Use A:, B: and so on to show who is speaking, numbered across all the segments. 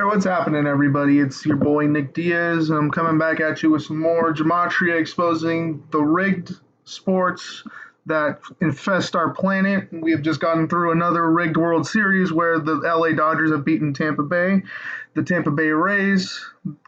A: What's happening, everybody? It's your boy Nick Diaz. I'm coming back at you with some more Gematria exposing the rigged sports that infest our planet. We have just gotten through another rigged World Series where the LA Dodgers have beaten Tampa Bay. The Tampa Bay Rays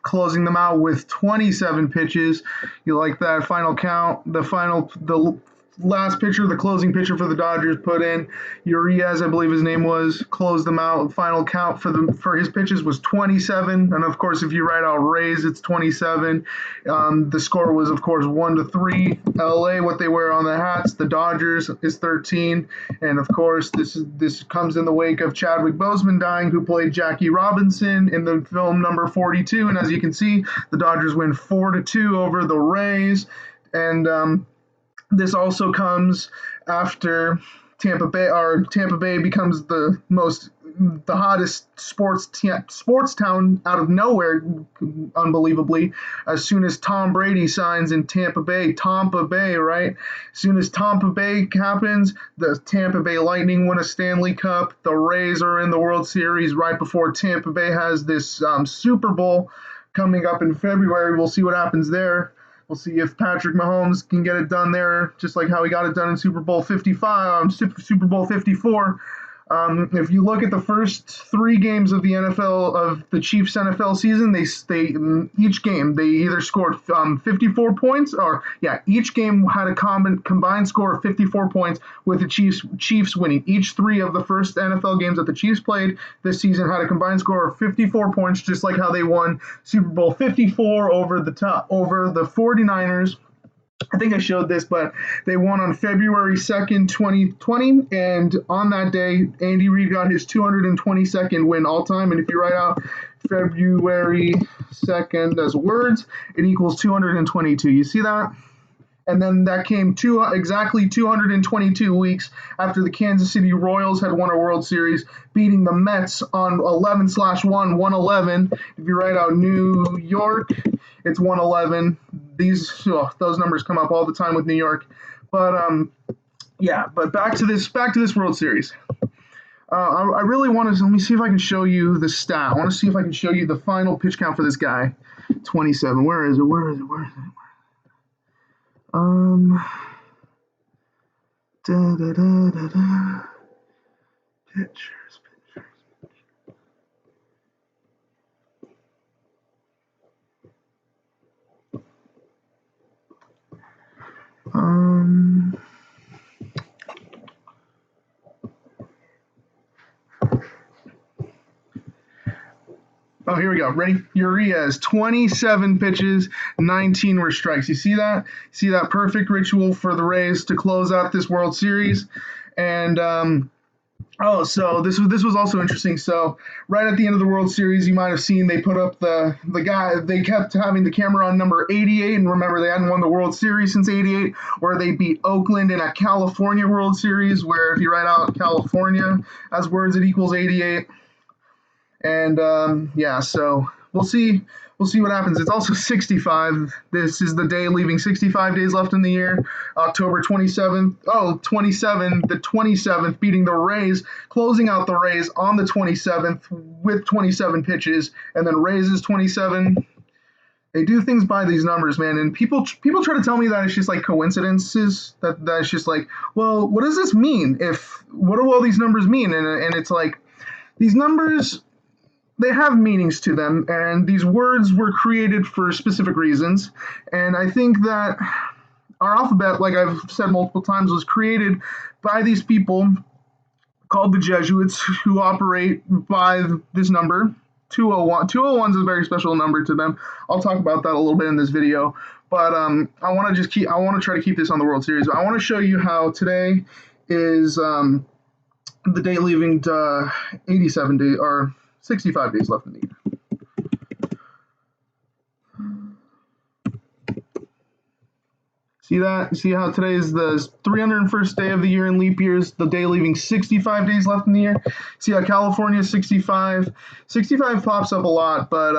A: closing them out with 27 pitches. You like that final count? The last pitcher, the closing pitcher for the Dodgers, put in Urias, I believe his name was, closed them out. Final count for his pitches was 27, and of course, if you write out Rays, it's 27. The score was, of course, 1-3. LA, what they wear on the hats. The Dodgers is 13, and of course, this comes in the wake of Chadwick Boseman dying, who played Jackie Robinson in the film number 42. And as you can see, the Dodgers win 4-2 over the Rays, and this also comes after Tampa Bay becomes the hottest sports town out of nowhere, unbelievably, as soon as Tom Brady signs in Tampa Bay, right? As soon as Tampa Bay happens, the Tampa Bay Lightning win a Stanley Cup. The Rays are in the World Series right before Tampa Bay has this Super Bowl coming up in February. We'll see what happens there. We'll see if Patrick Mahomes can get it done there, just like how he got it done in Super Bowl 55, Super Bowl 54. If you look at the first three games of the Chiefs NFL season, each game they either scored 54 points, each game had a combined score of 54 points, with the Chiefs winning. Each three of the first NFL games that the Chiefs played this season had a combined score of 54 points, just like how they won Super Bowl 54 over the 49ers. I think I showed this, but they won on February 2nd, 2020, and on that day, Andy Reid got his 222nd win all-time, and if you write out February 2nd as words, it equals 222. You see that? And then that came exactly 222 weeks after the Kansas City Royals had won a World Series, beating the Mets on 11/1/111. If you write out New York, it's 111. Those numbers come up all the time with New York. But back to this World Series. I really want to, let me see if I can show you the stat. I want to see if I can show you the final pitch count for this guy. 27. Where is it? Pictures. Oh, here we go. Ready? Urias, 27 pitches, 19 were strikes. You see that? See that perfect ritual for the Rays to close out this World Series? And so this was also interesting. So right at the end of the World Series, you might have seen they put up the guy. They kept having the camera on number 88, and remember they hadn't won the World Series since '88, where they beat Oakland in a California World Series. Where if you write out California as words, it equals 88. And so we'll see what happens. It's also 65. This is the day leaving 65 days left in the year. October 27th. Oh, 27. The 27th, beating the Rays, closing out the Rays on the 27th with 27 pitches, and then Rays is 27. They do things by these numbers, man. And people try to tell me that it's just like coincidences. That's just like, well, what does this mean? What do all these numbers mean? And it's like, these numbers, they have meanings to them, and these words were created for specific reasons. And I think that our alphabet, like I've said multiple times, was created by these people called the Jesuits, who operate by this number, 201. 201 is a very special number to them. I'll talk about that a little bit in this video. But I want to try to keep this on the World Series. I want to show you how today is the day leaving 87 days, or 65 days left in the year. See that? See how today is the 301st day of the year in leap years, the day leaving 65 days left in the year? See how California is 65? 65 pops up a lot, but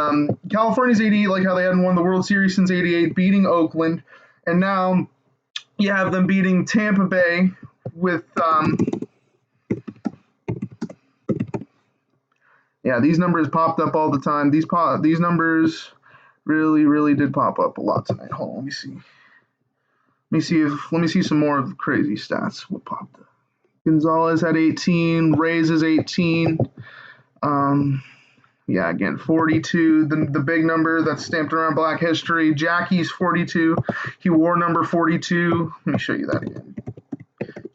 A: California's 88, like how they hadn't won the World Series since 88, beating Oakland. And now you have them beating Tampa Bay with Yeah, these numbers popped up all the time. These numbers really did pop up a lot tonight. Hold on, let me see some more of the crazy stats. What popped up? Gonzalez had 18. Reyes is 18. Um, yeah, again, 42. The big number that's stamped around Black History. Jackie's 42. He wore number 42. Let me show you that again.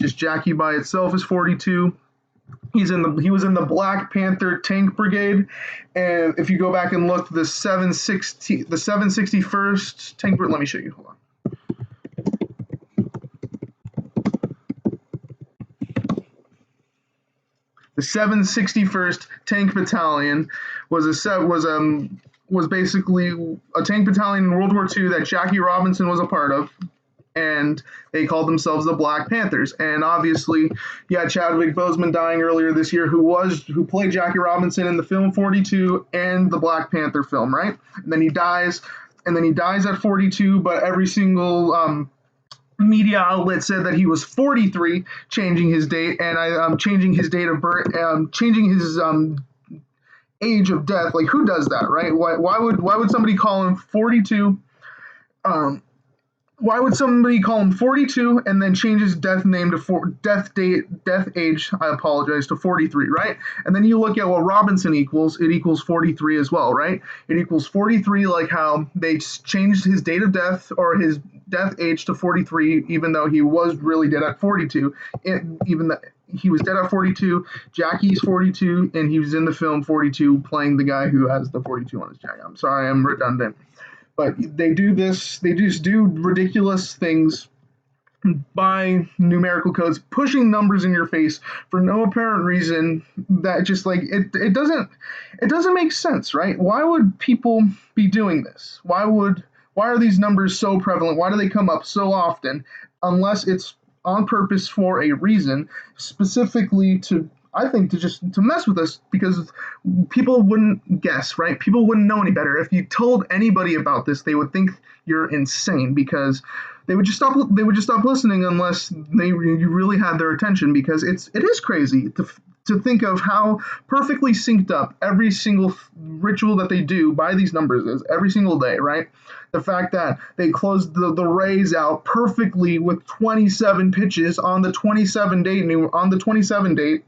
A: Just Jackie by itself is 42. He was in the Black Panther Tank Brigade, and if you go back and look, the 761st Tank. Let me show you. Hold on. The 761st Tank Battalion was basically a tank battalion in World War II that Jackie Robinson was a part of, and they called themselves the Black Panthers. And obviously, you had Chadwick Boseman dying earlier this year, who played Jackie Robinson in the film 42 and the Black Panther film, right? And then he dies at 42. But every single media outlet said that he was 43, changing his date, and changing his date of birth, changing his age of death. Like, who does that, right? Why would somebody call him 42? Um, why would somebody call him 42 and then change his death name to death age? I apologize, to 43, right? And then you look at what Robinson equals. It equals 43 as well, right? It equals 43, like how they changed his date of death or his death age to 43, even though he was really dead at 42. He was dead at 42. Jackie's 42, and he was in the film 42, playing the guy who has the 42 on his jacket. I'm sorry, I'm redundant. But they just do ridiculous things by numerical codes, pushing numbers in your face for no apparent reason. That just like it doesn't make sense, right? Why would people be doing this? Why are these numbers so prevalent? Why do they come up so often? Unless it's on purpose for a reason, specifically to, I think, to mess with us, because people wouldn't guess, right? People wouldn't know any better. If you told anybody about this, they would think you're insane, because they would just stop listening unless you really had their attention, because it is crazy to think of how perfectly synced up every single ritual that they do by these numbers is every single day, right? The fact that they closed the Rays out perfectly with 27 pitches on the 27 date.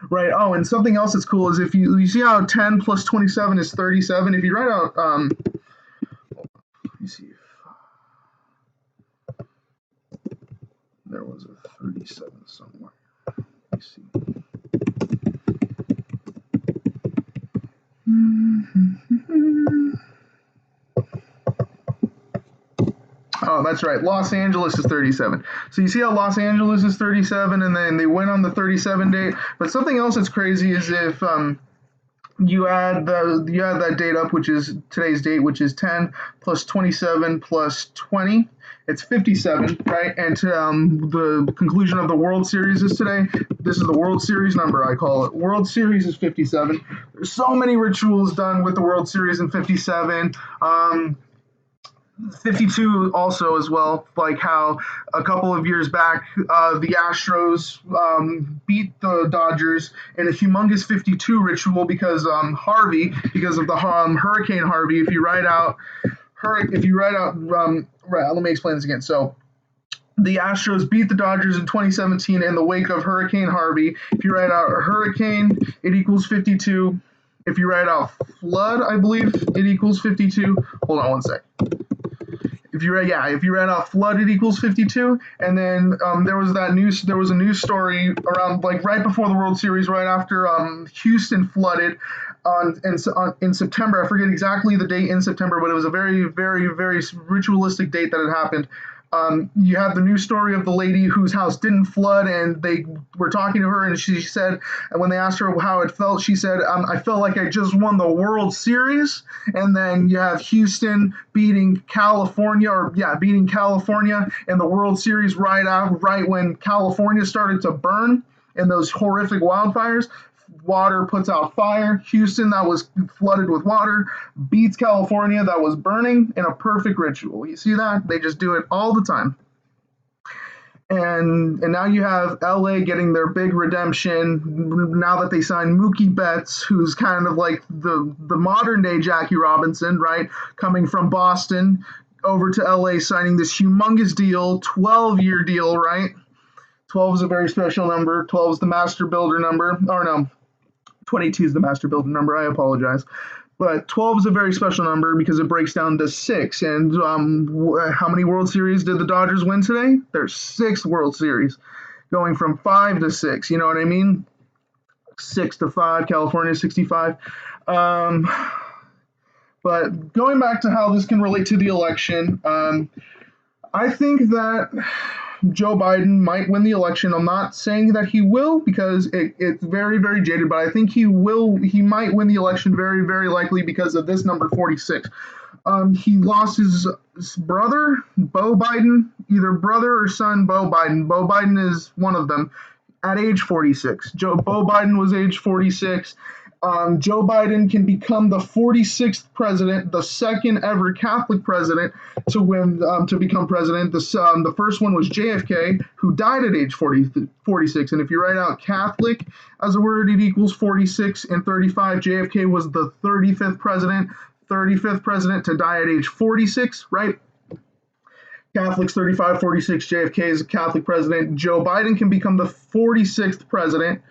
A: Right. Oh, and something else that's cool is if you see how 10 plus 27 is 37. If you write out, let me see if there was a 37 somewhere. Let me see. Oh, that's right. Los Angeles is 37. So you see how Los Angeles is 37, and then they went on the 37 date. But something else that's crazy is if you add that date up, which is today's date, which is 10 plus 27 plus 20. It's 57, right? And the conclusion of the World Series is today. This is the World Series number, I call it. World Series is 57. There's so many rituals done with the World Series in 57. 52 also as well, like how a couple of years back the Astros beat the Dodgers in a humongous 52 ritual because because of the Hurricane Harvey. If you write out, right, let me explain this again. So the Astros beat the Dodgers in 2017 in the wake of Hurricane Harvey. If you write out hurricane, it equals 52. If you write out flood, I believe it equals 52. Hold on one sec. If you read out flood, it equals 52. And then there was a news story around, like, right before the World Series, right after Houston flooded in September. I forget exactly the date in September, but it was a very ritualistic date that had happened. You have the news story of the lady whose house didn't flood, and they were talking to her, and she said, and when they asked her how it felt, she said, I felt like I just won the World Series. And then you have Houston beating California in the World Series right when California started to burn in those horrific wildfires. Water puts out fire. Houston, that was flooded with water, beats California, that was burning, in a perfect ritual. You see that? They just do it all the time. And now you have LA getting their big redemption now that they signed Mookie Betts, who's kind of like the modern day Jackie Robinson, right? Coming from Boston over to LA, signing this humongous deal, 12-year deal, right? 12 is a very special number. 12 is the master builder number. Or no, 22 is the master builder number. I apologize. But 12 is a very special number because it breaks down to six. And how many World Series did the Dodgers win today? There's six World Series, going from 5 to 6. You know what I mean? 6 to 5. California 65. But going back to how this can relate to the election, I think that Joe Biden might win the election. I'm not saying that he will because it's very, very jaded, but I think he will. He might win the election very, very likely because of this number 46. He lost his brother, Beau Biden, either brother or son, Beau Biden. Beau Biden is one of them at age 46. Beau Biden was age 46. Joe Biden can become the 46th president, the second ever Catholic president to win to become president. The first one was JFK, who died at age 46. And if you write out Catholic as a word, it equals 46 and 35. JFK was the 35th president to die at age 46, right? Catholics 35, 46, JFK is a Catholic president. Joe Biden can become the 46th president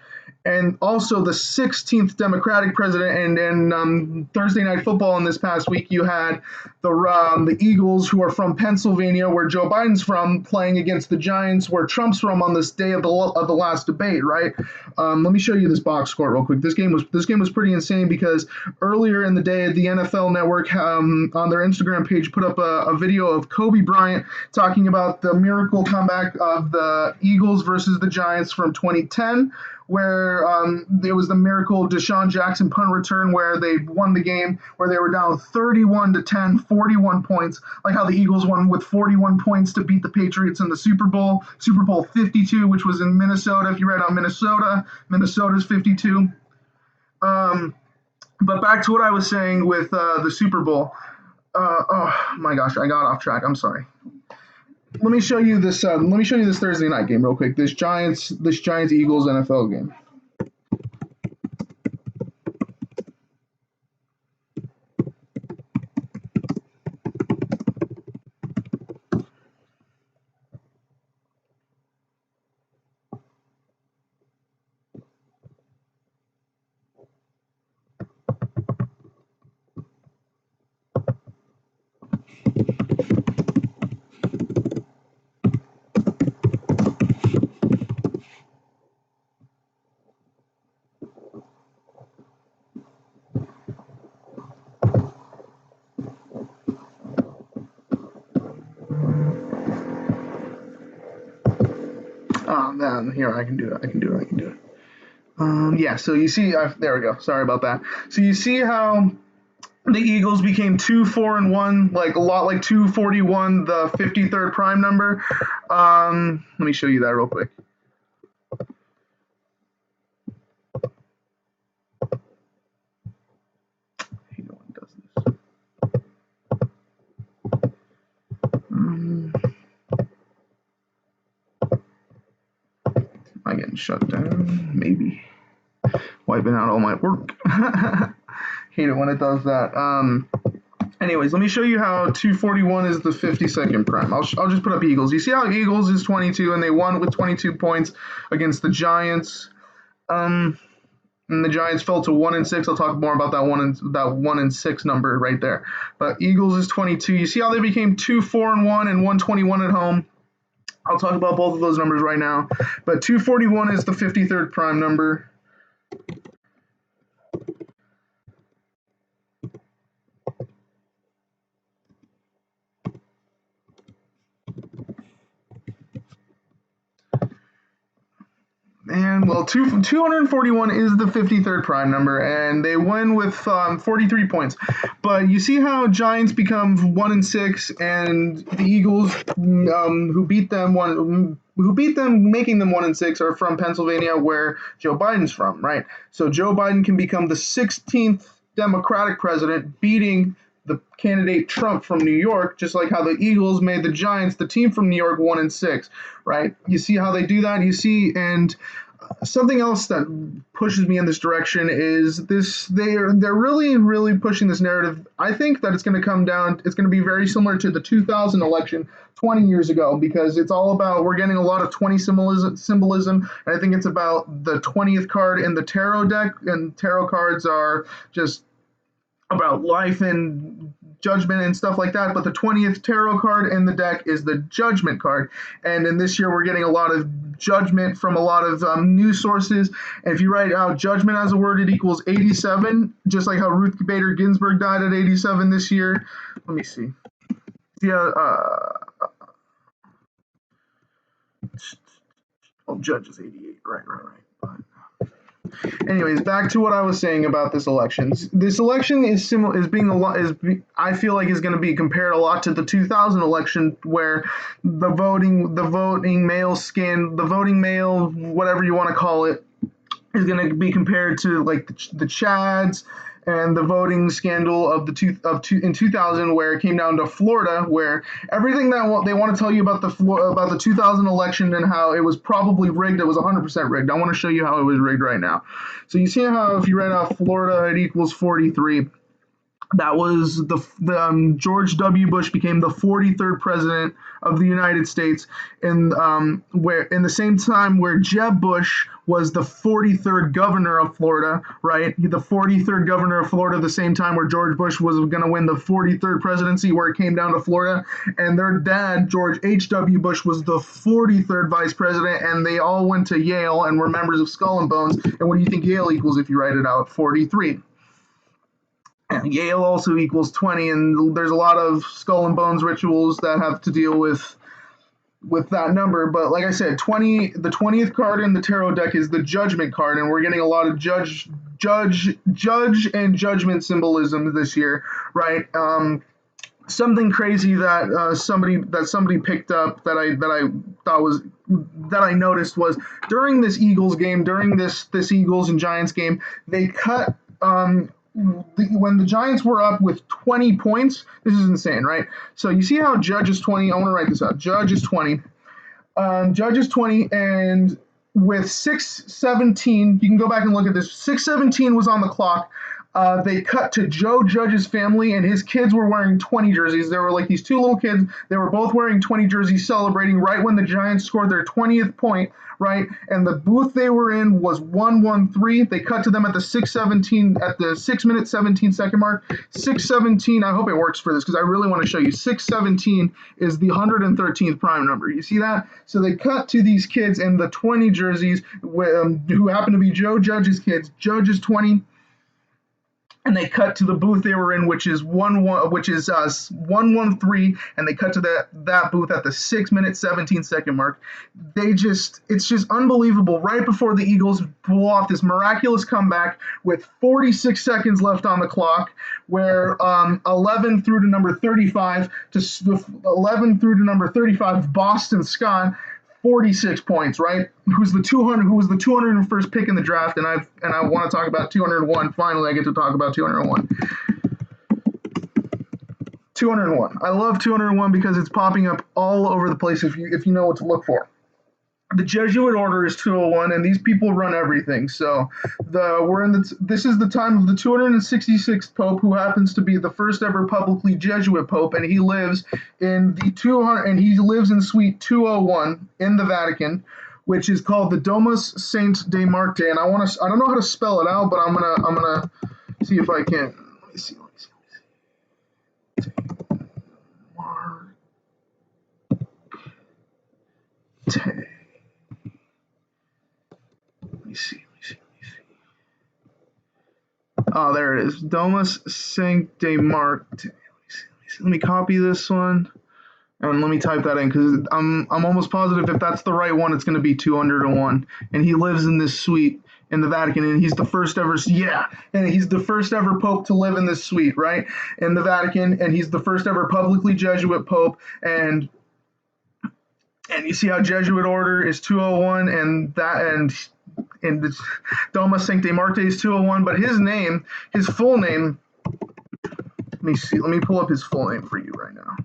A: and also the 16th Democratic president. And then Thursday Night Football in this past week, you had the Eagles, who are from Pennsylvania, where Joe Biden's from, playing against the Giants, where Trump's from, on this day of the last debate. Right? Let me show you this box score real quick. This game was pretty insane because earlier in the day, the NFL Network on their Instagram page put up a video of Kobe Bryant talking about the miracle comeback of the Eagles versus the Giants from 2010. Where there was the miracle Deshaun Jackson punt return where they won the game, where they were down 31-10, 41 points, like how the Eagles won with 41 points to beat the Patriots in the Super Bowl 52, which was in Minnesota. If you read out Minnesota's 52. But back to what I was saying with the Super Bowl. Oh my gosh, I got off track. I'm sorry. Let me show you this. Let me show you this Thursday night game real quick. This Giants Eagles NFL game. Man, here I can do it. Yeah. So you see, there we go. Sorry about that. So you see how the Eagles became 2-4-1, like a lot like 241, the 53rd prime number. Let me show you that real quick. Am I getting shut down? Maybe. Wiping out all my work. Hate it when it does that. Anyways, let me show you how 241 is the 52nd prime. I'll just put up Eagles. You see how Eagles is 22, and they won with 22 points against the Giants. And the Giants fell to 1-6. I'll talk more about that 1-6 number right there. But Eagles is 22. You see how they became 2-4-1 and 121 at home. I'll talk about both of those numbers right now. But 241 is the 53rd prime number. And well, 241 is the 53rd prime number, and they win with 43 points. But you see how Giants become 1-6, and the Eagles, who beat them, making them 1-6, are from Pennsylvania, where Joe Biden's from, right? So Joe Biden can become the 16th Democratic president, beating the candidate Trump from New York, just like how the Eagles made the Giants, the team from New York, 1-6, right? You see how they do that? You see, and something else that pushes me in this direction is this: they're really pushing this narrative. I think that it's going to come down. It's going to be very similar to the 2000 election 20 years ago, because it's all about, we're getting a lot of 20 symbolism, and I think it's about the 20th card in the tarot deck, and tarot cards are just about life and judgment and stuff like that. But the 20th tarot card in the deck is the judgment card. And in this year, we're getting a lot of judgment from a lot of news sources. And if you write out judgment as a word, it equals 87, just like how Ruth Bader Ginsburg died at 87 this year. Let me see. Yeah. Judge is 88. Right. Anyways, back to what I was saying about this election. This election is similar, is being a lot, I feel like is going to be compared a lot to the 2000 election, where the voting mail, whatever you want to call it, is going to be compared to like the Chads and the voting scandal of in 2000, where it came down to Florida, where everything that they want to tell you about the 2000 election and how it was probably rigged, it was 100% rigged. I want to show you how it was rigged right now. So you see how if you write out Florida, it equals 43. That was the George W. Bush became the 43rd president of the United States, and where in the same time where Jeb Bush was the 43rd governor of Florida, right? The 43rd governor of Florida, the same time where George Bush was going to win the 43rd presidency, where it came down to Florida, and their dad, George H.W. Bush, was the 43rd vice president, and they all went to Yale and were members of Skull and Bones. And what do you think Yale equals if you write it out? 43. And Yale also equals 20, and there's a lot of Skull and Bones rituals that have to deal with that number. But like I said, the 20th card in the tarot deck is the Judgment card, and we're getting a lot of judge and judgment symbolism this year, right? Something crazy that somebody picked up that I noticed was during this Eagles game, during this Eagles and Giants game, they cut when the Giants were up with 20 points. This is insane, right? So you see how Judge is 20. I want to write this out. Judge is 20. Judge is 20, and with 6:17, you can go back and look at this. 6:17 was on the clock. They cut to Joe Judge's family, and his kids were wearing 20 jerseys. There were like these two little kids. They were both wearing 20 jerseys, celebrating right when the Giants scored their 20th point, right? And the booth they were in was 113. They cut to them at the 6:17, at the 6-minute 17-second mark. 6:17. I hope it works for this because I really want to show you. 6:17 is the 113th prime number. You see that? So they cut to these kids in the 20 jerseys, who happen to be Joe Judge's kids. Judge is 20. And they cut to the booth they were in, which is 113, and they cut to that booth at the 6-minute 17-second mark. It's just unbelievable. Right before the Eagles pull off this miraculous comeback with 46 seconds left on the clock, where 11 through to number 35 Boston Scott, 46 points, right? Who was the 201st pick in the draft, and I want to talk about 201. Finally, I get to talk about 201. 201. I love 201 because it's popping up all over the place if you know what to look for. The Jesuit order is 201, and these people run everything. So this is the time of the 266th Pope, who happens to be the first ever publicly Jesuit Pope, and he lives in Suite 201 in the Vatican, which is called the Domus Saint de Marte. And I don't know how to spell it out, but I'm gonna see if I can. Let me see. Marte. Let me see. Oh, there it is. Domus Sancte Marte. Let me copy this one and let me type that in because I'm almost positive if that's the right one, it's going to be 201. And he lives in this suite in the Vatican, and he's the first ever Pope to live in this suite, right, in the Vatican, and he's the first ever publicly Jesuit Pope, and you see how Jesuit order is 201, and the Domus Sancte Marte is 201, but his full name Let me see. Let me pull up his full name for you right now.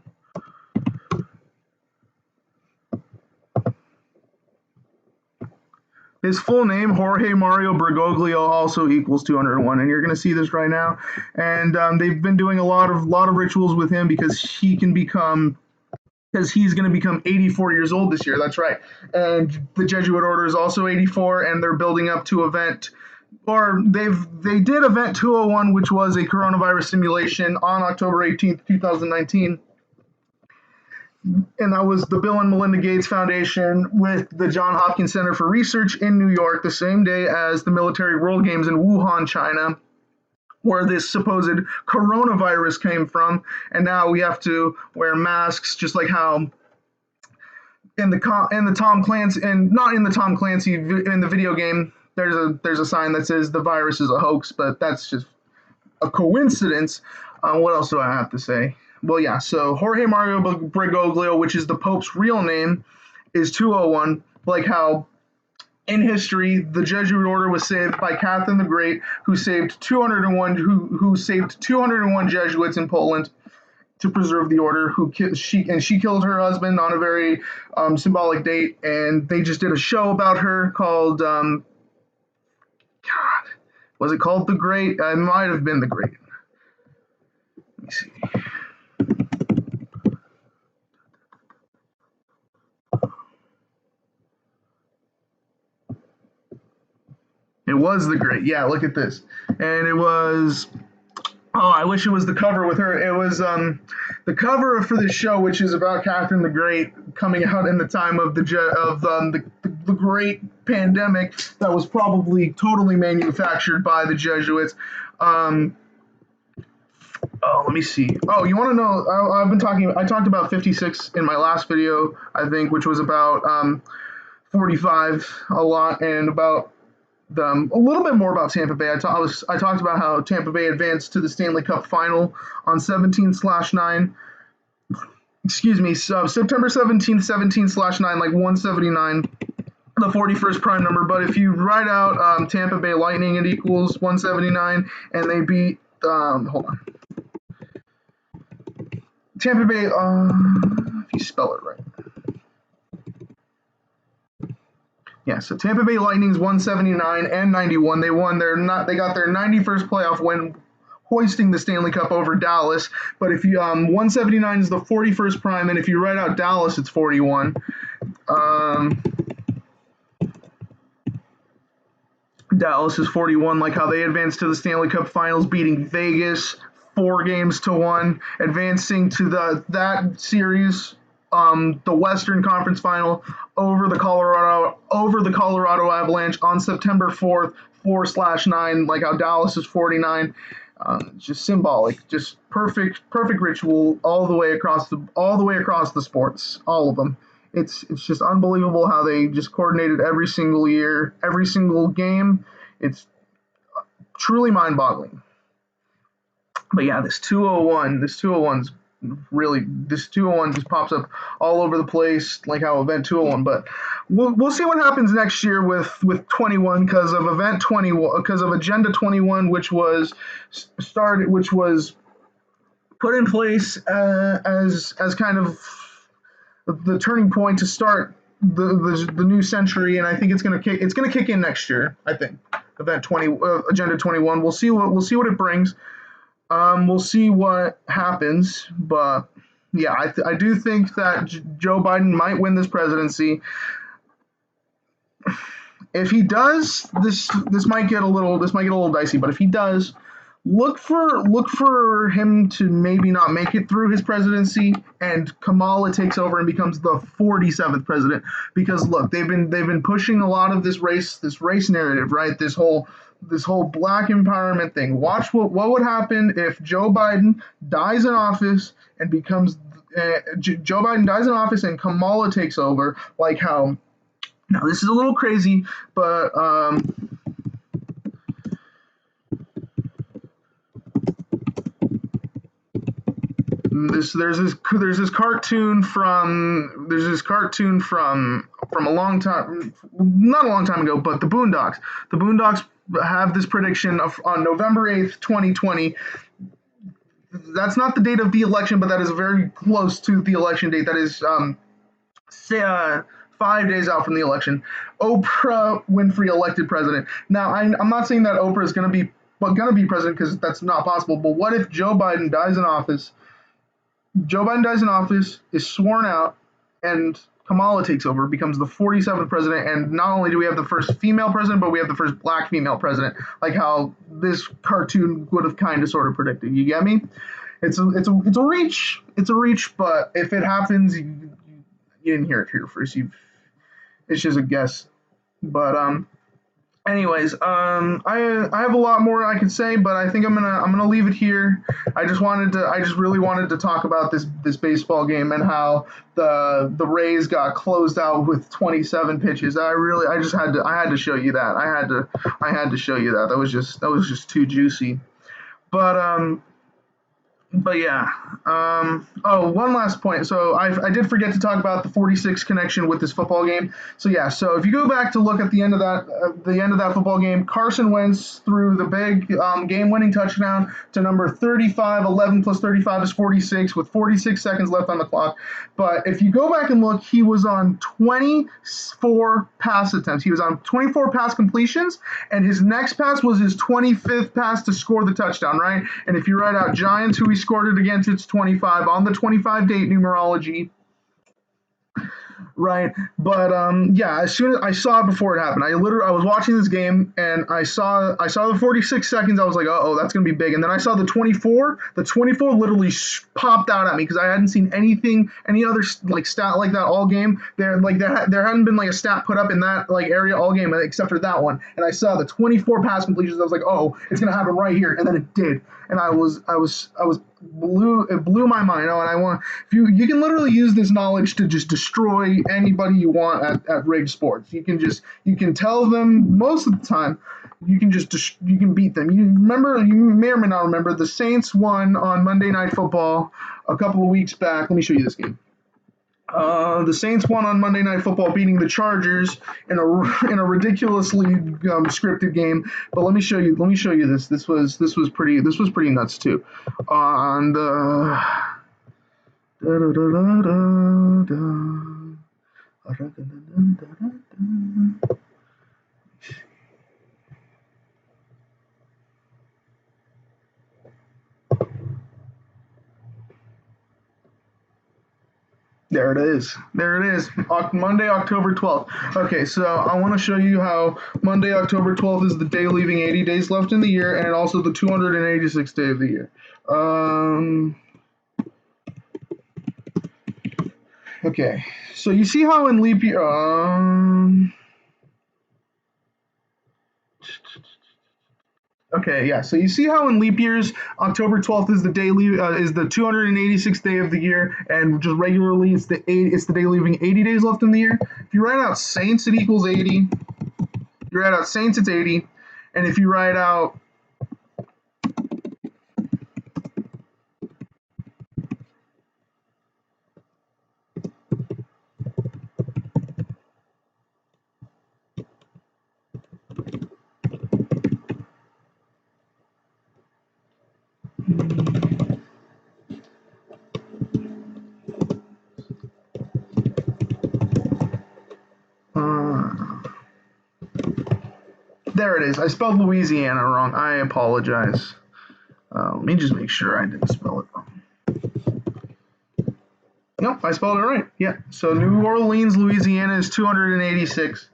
A: His full name, Jorge Mario Bergoglio, also equals 201, and you're going to see this right now. And they've been doing a lot of rituals with him because he's going to become 84 years old this year. That's right. And the Jesuit order is also 84, and they're building up to they did event 201, which was a coronavirus simulation on October 18th, 2019. And that was the Bill and Melinda Gates Foundation with the Johns Hopkins Center for Research in New York, the same day as the Military World Games in Wuhan, China, where this supposed coronavirus came from. And now we have to wear masks, just like how in the Tom Clancy, and not in the Tom Clancy, in the video game, there's a sign that says the virus is a hoax, but that's just a coincidence. What else do I have to say? Well, yeah, so Jorge Mario Bergoglio, which is the Pope's real name, is 201, like how in history the Jesuit order was saved by Catherine the Great, who saved 201 Jesuits in Poland to preserve the order. She killed her husband on a very symbolic date, and they just did a show about her called was it called The Great? It might have been The Great. Let me see. It was The Great. Yeah, look at this. And it was. Oh, I wish it was the cover with her. It was the cover for this show, which is about Catherine the Great coming out in the time of the Great Pandemic that was probably totally manufactured by the Jesuits. Oh, let me see. Oh, you want to know? I talked about 56 in my last video, I think, which was about 45 a lot, and about a little bit more about Tampa Bay. I talked about how Tampa Bay advanced to the Stanley Cup final on 17/9. Excuse me, September 17th, 17/9, like 179, the 41st prime number. But if you write out Tampa Bay Lightning, it equals 179, and they beat. Hold on. Tampa Bay. If you spell it right. Yeah, so Tampa Bay Lightning's 179 and 91. They got their 91st playoff win, hoisting the Stanley Cup over Dallas. But if you 179 is the 41st prime, and if you write out Dallas, it's 41. Dallas is 41, like how they advanced to the Stanley Cup Finals, beating Vegas 4-1, advancing to that series. The Western Conference Final over the Colorado Avalanche on September 4th, 4/9, like how Dallas is 49. Just symbolic, just perfect ritual all the way across the sports, all of them. It's just unbelievable how they just coordinated every single year, every single game. It's truly mind-boggling. But yeah, this 201 just pops up all over the place, like how Event 201. But we'll see what happens next year with 21 because of Agenda 21, which was put in place as kind of the turning point to start the new century, and I think it's gonna kick in next year. I think Agenda 21. We'll see what it brings. We'll see what happens, but yeah, I do think that Joe Biden might win this presidency. If he does, this might get a little dicey. But if he does, look for him to maybe not make it through his presidency, and Kamala takes over and becomes the 47th president. Because look, they've been pushing a lot of this race narrative, right? This whole black empowerment thing. Watch what would happen if Joe Biden dies in office and Kamala takes over. Like how, now this is a little crazy, but there's this cartoon from a long time, not a long time ago, but the Boondocks. The Boondocks have this prediction on November 8th, 2020. that's not the date of the election, but that is very close to the election date. That is say, 5 days out from the election. Oprah Winfrey elected president. Now, I'm not saying that Oprah is going to be president because that's not possible. But what if Joe Biden dies in office? Joe Biden dies in office, is sworn out, and Kamala takes over, becomes the 47th president. And not only do we have the first female president, but we have the first black female president, like how this cartoon would have kind of sort of predicted. You get me? It's a reach. It's a reach, but if it happens, you didn't hear it here first. It's just a guess. But anyways, I have a lot more I could say, but I think I'm gonna leave it here. I just really wanted to talk about this baseball game and how the Rays got closed out with 27 pitches. I had to show you that. I had to show you that. That was just too juicy. But yeah. Oh, one last point. So I did forget to talk about the 46 connection with this football game. So yeah. So if you go back to look at the end of that football game, Carson Wentz threw the big game-winning touchdown to number 35. 11 plus 35 is 46, with 46 seconds left on the clock. But if you go back and look, he was on 24 pass attempts. He was on 24 pass completions, and his next pass was his 25th pass to score the touchdown. Right. And if you write out Giants, who he scored it against, it's 25 on the 25 date numerology, right? But yeah, as soon as I saw it before it happened, I was watching this game and I saw the 46 seconds. I was like, oh, that's gonna be big. And then I saw the 24. The 24 literally popped out at me because I hadn't seen any other like stat like that all game. There hadn't been like a stat put up in that like area all game except for that one. And I saw the 24 pass completions. I was like, oh, it's gonna happen right here, and then it did. And it blew my mind. Oh, and I want you can literally use this knowledge to just destroy anybody you want at rigged sports. You can tell them most of the time. You can beat them. You may or may not remember the Saints won on Monday Night Football a couple of weeks back. Let me show you this game. The Saints won on Monday Night Football, beating the Chargers in a ridiculously scripted game. But let me show you this. This was pretty nuts too. On the There it is. There it is. Monday, October 12th. Okay, so I want to show you how Monday, October 12th is the day leaving 80 days left in the year, and also the 286th day of the year. Okay, so you see how in leap year. Okay, yeah. So you see how in leap years, October 12th is the is the 286th day of the year, and just regularly it's the day leaving 80 days left in the year. If you write out Saints, it equals 80. If you write out Saints, it's 80, and if you write out there it is. I spelled Louisiana wrong. I apologize. Let me just make sure I didn't spell it wrong. Nope, I spelled it right. Yeah. So New Orleans, Louisiana is 286,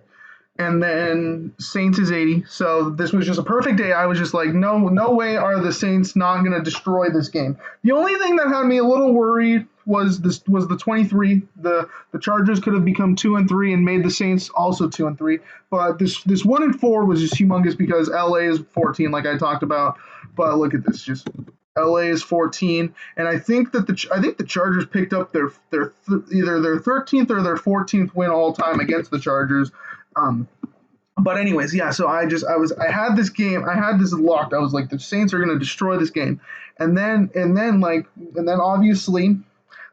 A: and then Saints is 80. So this was just a perfect day. I was just like, no way are the Saints not going to destroy this game. The only thing that had me a little worried was the 23. The Chargers could have become 2-3 and made the Saints also 2-3. But this 1-4 was just humongous because LA is 14, like I talked about. But look at this, just LA is 14, and I think the Chargers picked up either their 13th or their 14th win all time against the Chargers. But anyways, yeah. So I had this game. I had this locked. I was like, the Saints are going to destroy this game, and then obviously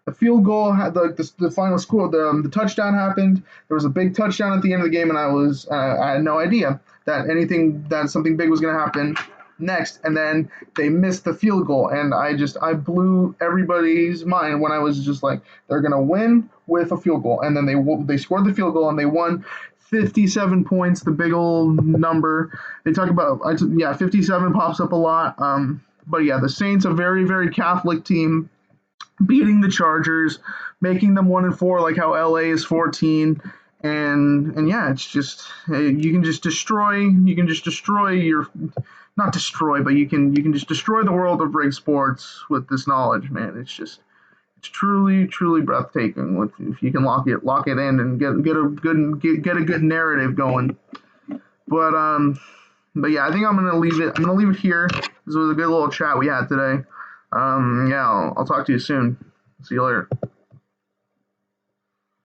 A: the field goal had the final score. The touchdown happened. There was a big touchdown at the end of the game, and I had no idea that something big was going to happen. next, and then they missed the field goal, and I blew everybody's mind when I was just like, they're gonna win with a field goal, and then they scored the field goal and they won 57 points, the big old number. They talk about, yeah, 57 pops up a lot. But yeah, the Saints, a very, very Catholic team, beating the Chargers, making them 1-4, like how LA is 14. And yeah, it's just you can just destroy your, not destroy, but you can just destroy the world of rig sports with this knowledge, man. It's truly breathtaking if you can lock it in and get a good narrative going. But but yeah, I think I'm gonna leave it here. This was a good little chat we had today. Yeah, I'll talk to you soon. See you later.